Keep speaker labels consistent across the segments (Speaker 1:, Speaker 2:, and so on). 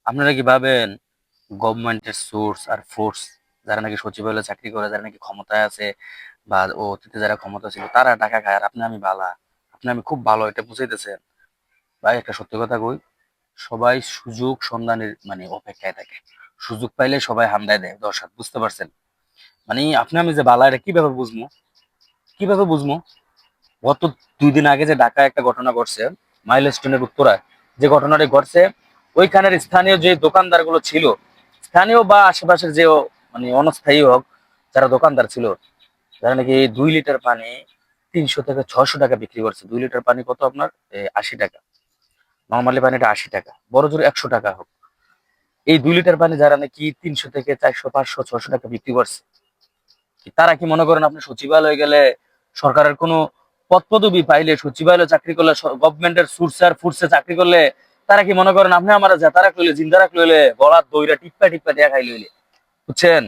Speaker 1: আপনারা কি ভাবেন গভর্নমেন্টের সোর্স আর ফোর্স, যারা নাকি সচিবালয়ে চাকরি করে, যারা নাকি ক্ষমতায় আছে বা অতীতে যারা ক্ষমতা ছিল তারা টাকা খায় আর আপনি আমি বালা, আপনি আমি খুব ভালো, এটা বুঝাইতেছেন? ভাই একটা সত্যি কথা কই, সবাই সুযোগ সন্ধানের মানে অপেক্ষায় থাকে। সুযোগ পাইলে সবাই হামদায় দেয় দর্শক, বুঝতে পারছেন? মানে আপনি আমি যে বালা, এটা কিভাবে বুঝবো? কিভাবে বুঝবো? গত 2 দিন আগে যে ঢাকায় একটা ঘটনা ঘটছে, মাইলস্টোনের উত্তরায় যে ঘটনাটি ঘটছে, ওইখানের স্থানীয় যে দোকানদার গুলো ছিল, স্থানীয় বা আশেপাশের যে মানে অনস্থায়ী হোক, যারা দোকানদার ছিল, যারা নাকি 2 লিটার পানি 300 থেকে 600 টাকা বিক্রি করছে। 2 লিটার পানি কত আপনার? 80 টাকা। নর্মালি পানিটা 80 টাকা, বড় জোর 100 টাকা হোক। এই 2 লিটার পানি যারা নাকি 300 থেকে 400 500 600 টাকা বিক্রি করছে, তারা কি মনে করেন আপনি সচিবালয়ে গেলে, সরকারের কোনো পদ পদবি পাইলে, সচিবালয়ে চাকরি করলে, গভর্নমেন্টের সোর্সে আর ফুডসে চাকরি করলে, তারা কি মনে করেন আপনি আমার জেতা রাখ লইলে, জিন্দা রাখ লইলে, গলার দইরা টিপ্পা টিপ্পা দেয়া খাই লইলে? বুঝছেন?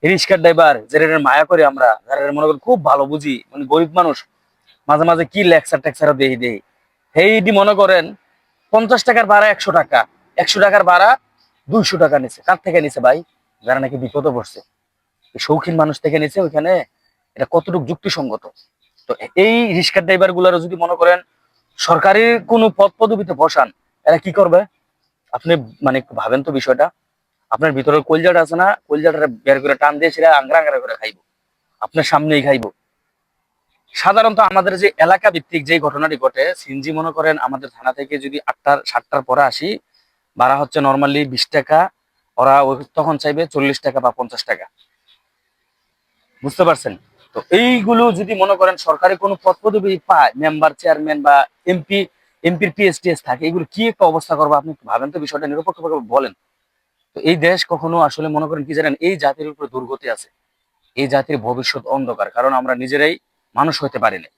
Speaker 1: রিক্সার ড্রাইভার যারা মায়া করি আমরা, যারা মনে করেন খুব ভালো বুঝি, মানে গরিব মানুষ, মাঝে মাঝে কি লেকচার টেকচারও দেই দেই, হেইডি মনে করেন 50 টাকার ভাড়া 100 টাকা, 100 টাকার ভাড়া 200 টাকা নিছে। কার থেকে নিছে ভাই? যারা নাকি বিপদে পড়ছে, এই শৌখিন মানুষ থেকে নিছে ওইখানে। এটা কতটুকু যুক্তিসঙ্গত? তো এই রিক্সার ড্রাইভার গুলারও যদি মনে করেন সরকারি কোনো পদ পদবিতে বসান, এরা কি করবে? আপনি মানে একটু ভাবেন তো বিষয়টা। আপনার ভিতরের কলজাটা আছে না, কলজাটা বের করে টান দিয়ে সেটা আংরা আংরা করে খাইবো, আপনার সামনেই খাইবো। সাধারণত আমাদের যে এলাকা ভিত্তিক যে ঘটনাটি ঘটে, সিনজি মনে করেন আমাদের থানা থেকে যদি 8টা 7টার পরে আসি, ভাড়া হচ্ছে নর্মালি 20 টাকা, ওরা তখন চাইবে 40 টাকা বা 50 টাকা। বুঝতে পারছেন? তো এইগুলো যদি মনে করেন সরকারি কোনো পদ পদবি পায়, মেম্বার চেয়ারম্যান বা এমপি, এমপির পিএসটিএস থাকে, এগুলো কি একটা অবস্থা করবো আপনি একটু ভাবেন তো বিষয়টা, নিরপেক্ষভাবে বলেন। তো এই দেশ কখনো আসলে মনে করেন কি জানেন, এই জাতির উপরে দুর্গতি আছে, এই জাতির ভবিষ্যৎ অন্ধকার, কারণ আমরা নিজেরাই মানুষ হতে পারি না।